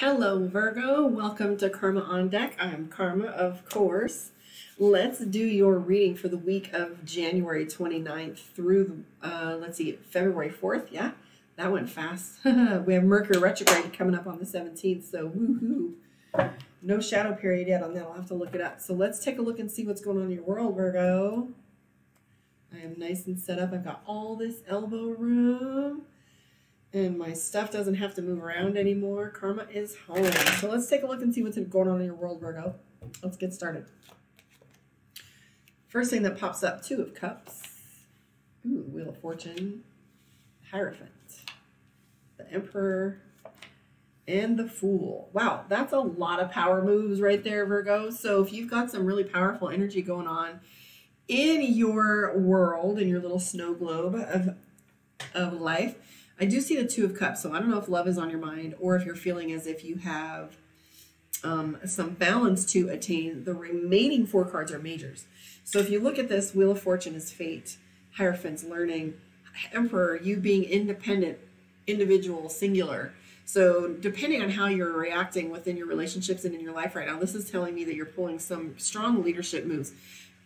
Hello Virgo, welcome to Karma on Deck. I'm Karma, of course. Let's do your reading for the week of January 29th through, February 4th. Yeah, that went fast. We have Mercury retrograde coming up on the 17th, so woohoo. No shadow period yet on that. I'll have to look it up. So let's take a look and see what's going on in your world, Virgo. I am nice and set up. I've got all this elbow room. And my stuff doesn't have to move around anymore. Karma is home. So let's take a look and see what's going on in your world, Virgo. Let's get started. First thing that pops up, Two of Cups. Ooh, Wheel of Fortune. Hierophant. The Emperor. And the Fool. Wow, that's a lot of power moves right there, Virgo. So if you've got some really powerful energy going on in your world, in your little snow globe of life, I do see the Two of Cups, so I don't know if love is on your mind or if you're feeling as if you have some balance to attain. The remaining four cards are majors. So if you look at this, Wheel of Fortune is fate, Hierophant's learning, Emperor, you being independent, individual, singular. So depending on how you're reacting within your relationships and in your life right now, this is telling me that you're pulling some strong leadership moves.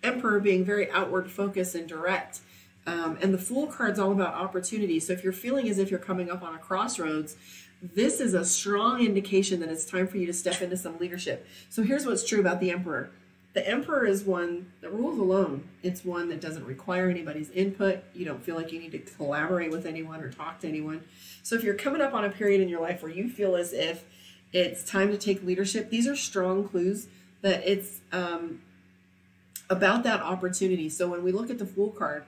Emperor being very outward focused and direct. And the Fool card's all about opportunity. So if you're feeling as if you're coming up on a crossroads, this is a strong indication that it's time for you to step into some leadership. So here's what's true about the Emperor. The Emperor is one that rules alone. It's one that doesn't require anybody's input. You don't feel like you need to collaborate with anyone or talk to anyone. So if you're coming up on a period in your life where you feel as if it's time to take leadership, these are strong clues that it's about that opportunity. So when we look at the Fool card,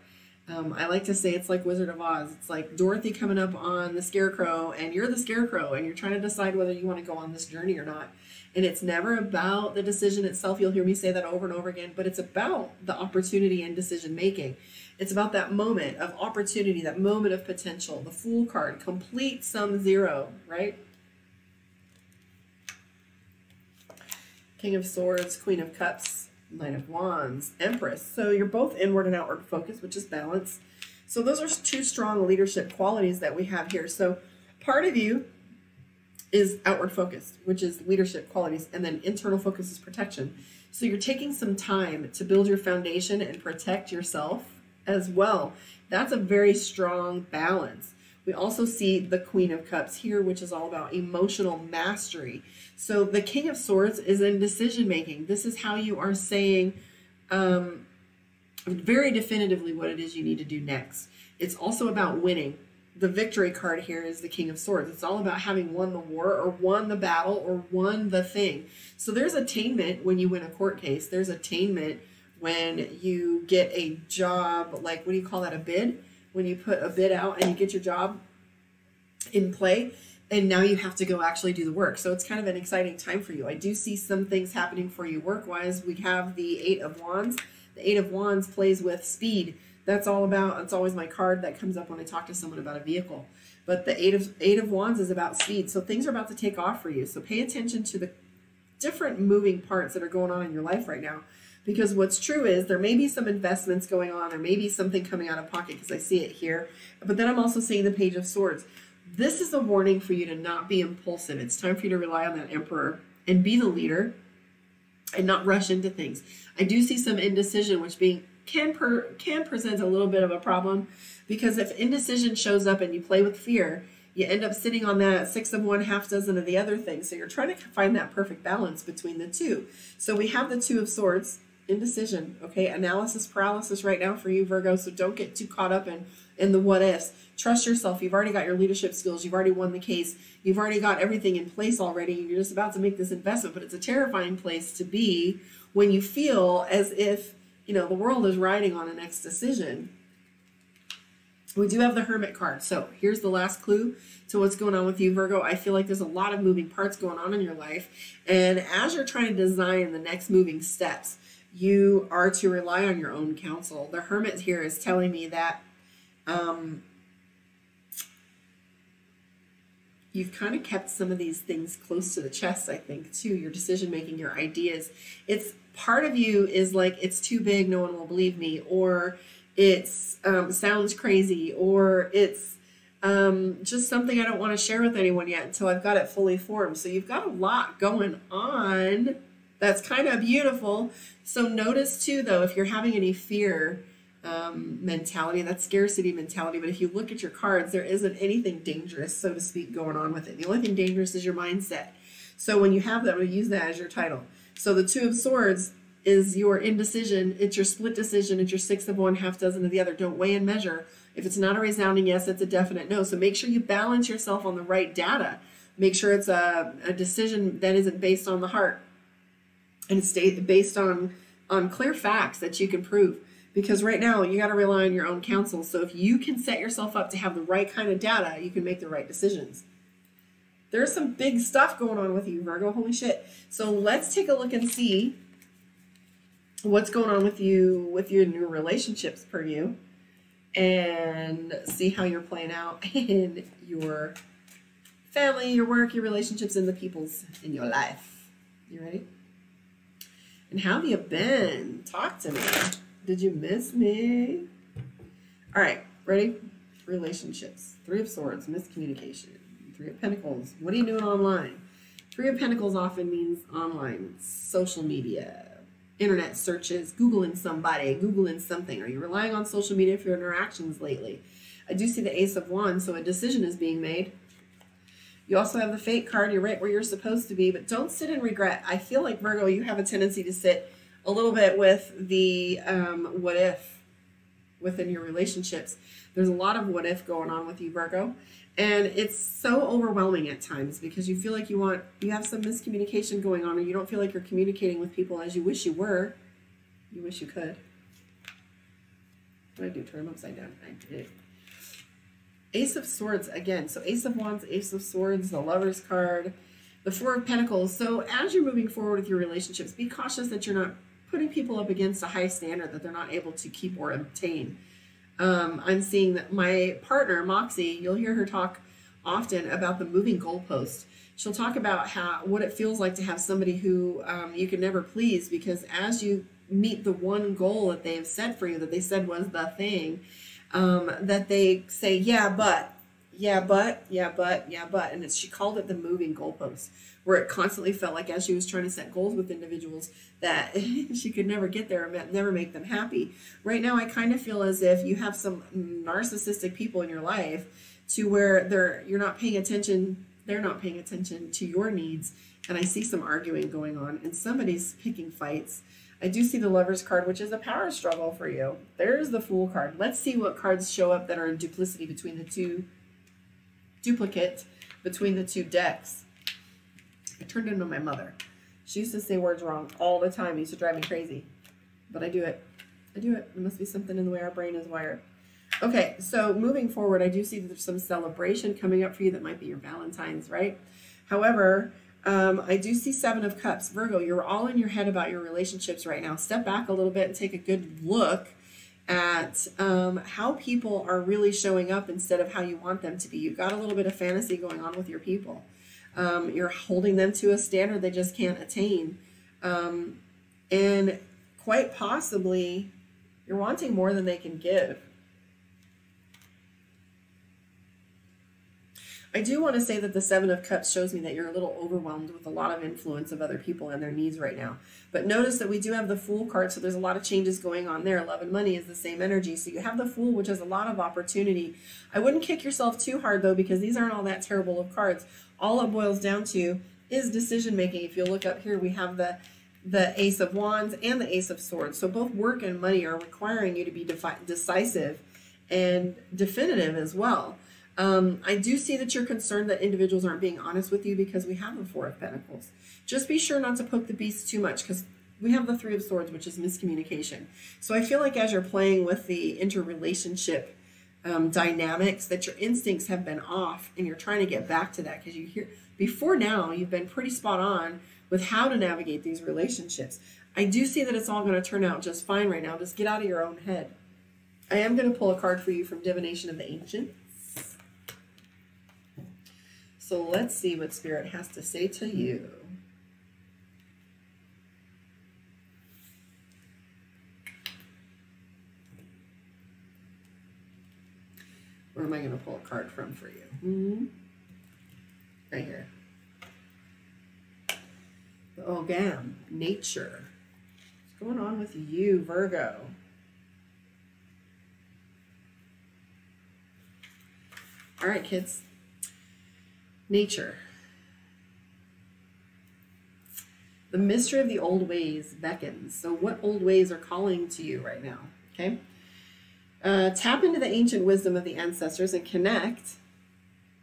I like to say it's like Wizard of Oz. It's like Dorothy coming up on the Scarecrow, and you're the Scarecrow, and you're trying to decide whether you want to go on this journey or not. And it's never about the decision itself. You'll hear me say that over and over again, but it's about the opportunity and decision making. It's about that moment of opportunity, that moment of potential. The Fool card, complete sum zero, right? King of Swords, Queen of Cups, Knight of Wands, Empress. So you're both inward and outward focused, which is balance. So those are two strong leadership qualities that we have here. So part of you is outward focused, which is leadership qualities, and then internal focus is protection. So you're taking some time to build your foundation and protect yourself as well. That's a very strong balance. We also see the Queen of Cups here, which is all about emotional mastery. So the King of Swords is in decision making. This is how you are saying very definitively what it is you need to do next. It's also about winning. The victory card here is the King of Swords. It's all about having won the war or won the battle or won the thing. So there's attainment when you win a court case. There's attainment when you get a job, like, what do you call that, a bid? When you put a bid out and you get your job in play, and now you have to go actually do the work. So it's kind of an exciting time for you. I do see some things happening for you work-wise. We have the Eight of Wands. The Eight of Wands plays with speed. That's all about, it's always my card that comes up when I talk to someone about a vehicle. But the Eight of Wands is about speed. So things are about to take off for you. So pay attention to the different moving parts that are going on in your life right now. Because what's true is there may be some investments going on. There may be something coming out of pocket, because I see it here. But then I'm also seeing the Page of Swords. This is a warning for you to not be impulsive. It's time for you to rely on that Emperor and be the leader and not rush into things. I do see some indecision, which can present a little bit of a problem, because if indecision shows up and you play with fear, you end up sitting on that 6 of one, half dozen of the other thing. So you're trying to find that perfect balance between the two. So we have the Two of Swords, indecision, okay? Analysis paralysis right now for you, Virgo, so don't get too caught up in the what ifs. Trust yourself. You've already got your leadership skills. You've already won the case. You've already got everything in place already. You're just about to make this investment, but it's a terrifying place to be when you feel as if, you know, the world is riding on a next decision. We do have the Hermit card. So here's the last clue to what's going on with you, Virgo. I feel like there's a lot of moving parts going on in your life. And as you're trying to design the next moving steps, you are to rely on your own counsel. The Hermit here is telling me that you've kind of kept some of these things close to the chest, I think, too. Your decision-making, your ideas. It's part of you is like, it's too big, no one will believe me, or it's sounds crazy, or it's Just something I don't want to share with anyone yet until I've got it fully formed. So you've got a lot going on. That's kind of beautiful. So notice too, though, if you're having any fear mentality, that scarcity mentality, but if you look at your cards, there isn't anything dangerous, so to speak, going on with it. The only thing dangerous is your mindset. So when you have that, I'm going to use that as your title. So the Two of Swords is your indecision. It's your split decision. It's your 6 of one, half dozen of the other. Don't weigh and measure. If it's not a resounding yes, it's a definite no. So make sure you balance yourself on the right data. Make sure it's a decision that isn't based on the heart. And it's based on clear facts that you can prove. Because right now, you got to rely on your own counsel. So if you can set yourself up to have the right kind of data, you can make the right decisions. There's some big stuff going on with you, Virgo. Holy shit. So let's take a look and see what's going on with you, with your new relationships per you. And see how you're playing out in your family, your work, your relationships, and the peoples in your life. You ready? And how have you been? Talk to me. Did you miss me? All right, ready? Relationships. 3 of Swords, miscommunication. 3 of Pentacles. What are you doing online? 3 of Pentacles often means online, social media, internet searches, Googling somebody, Googling something. Are you relying on social media for your interactions lately? I do see the Ace of Wands, so a decision is being made. You also have the Fate card. You're right where you're supposed to be, but don't sit in regret. I feel like, Virgo, you have a tendency to sit a little bit with the what if within your relationships. There's a lot of what if going on with you, Virgo. And it's so overwhelming at times because you feel like you have some miscommunication going on, or you don't feel like you're communicating with people as you wish you were. You wish you could. What did I do? Turn them upside down. I did. Ace of Swords again. So Ace of Wands, Ace of Swords, the Lover's card, the 4 of Pentacles. So as you're moving forward with your relationships, be cautious that you're not putting people up against a high standard that they're not able to keep or obtain. I'm seeing that my partner, Moxie, you'll hear her talk often about the moving goalpost. She'll talk about what it feels like to have somebody who you can never please, because as you meet the one goal that they have set for you, that they said was the thing, that they say, yeah, but, and she called it the moving goalpost, where it constantly felt like as she was trying to set goals with individuals that she could never get there and never make them happy. Right now, I kind of feel as if you have some narcissistic people in your life to where you're not paying attention, they're not paying attention to your needs, and I see some arguing going on, and somebody's picking fights. I do see the Lover's card, which is a power struggle for you. There's the Fool card. Let's see what cards show up that are in duplicity between the two, duplicate between the two decks. I turned into my mother. She used to say words wrong all the time. It used to drive me crazy. But I do it. I do it. There must be something in the way our brain is wired. Okay, so moving forward, I do see that there's some celebration coming up for you that might be your Valentine's, right? However, I do see 7 of Cups. Virgo, you're all in your head about your relationships right now. Step back a little bit and take a good look at how people are really showing up instead of how you want them to be. You've got a little bit of fantasy going on with your people. You're holding them to a standard they just can't attain. And quite possibly, you're wanting more than they can give. I do want to say that the 7 of Cups shows me that you're a little overwhelmed with a lot of influence of other people and their needs right now. But notice that we do have the Fool card, so there's a lot of changes going on there. Love and money is the same energy. So you have the Fool, which has a lot of opportunity. I wouldn't kick yourself too hard, though, because these aren't all that terrible of cards. All it boils down to is decision making. If you look up here, we have the Ace of Wands and the Ace of Swords. So both work and money are requiring you to be decisive and definitive as well. I do see that you're concerned that individuals aren't being honest with you because we have the 4 of Pentacles. Just be sure not to poke the beast too much because we have the 3 of Swords, which is miscommunication. So I feel like as you're playing with the interrelationship dynamics, that your instincts have been off and you're trying to get back to that because before now, you've been pretty spot on with how to navigate these relationships. I do see that it's all going to turn out just fine right now. Just get out of your own head. I am going to pull a card for you from Divination of the Ancients. So let's see what Spirit has to say to you. Where am I going to pull a card from for you? Right here. The Ogam, nature. What's going on with you, Virgo? All right, kids. Nature. The mystery of the old ways beckons. So what old ways are calling to you right now? Okay. Tap into the ancient wisdom of the ancestors and connect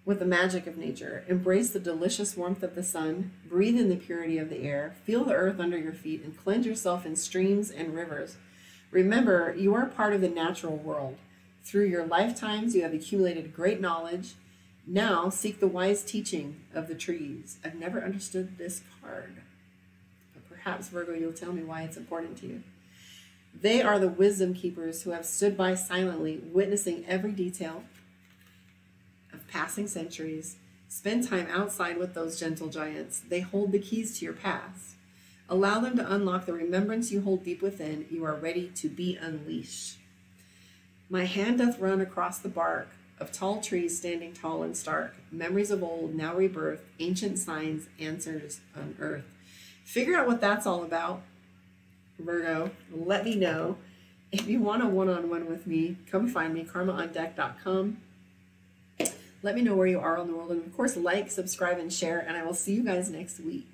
with the magic of nature. Embrace the delicious warmth of the sun. Breathe in the purity of the air. Feel the earth under your feet and cleanse yourself in streams and rivers. Remember, you are part of the natural world. Through your lifetimes, you have accumulated great knowledge. Now seek the wise teaching of the trees. I've never understood this card. But perhaps, Virgo, you'll tell me why it's important to you. They are the wisdom keepers who have stood by silently, witnessing every detail of passing centuries. Spend time outside with those gentle giants. They hold the keys to your past. Allow them to unlock the remembrance you hold deep within. You are ready to be unleashed. My hand doth run across the bark of tall trees standing tall and stark. Memories of old, now rebirth, ancient signs, answers unearthed. Figure out what that's all about, Virgo. Let me know. If you want a one-on-one with me, come find me, karmaondeck.com. Let me know where you are in the world. And of course, like, subscribe, and share. And I will see you guys next week.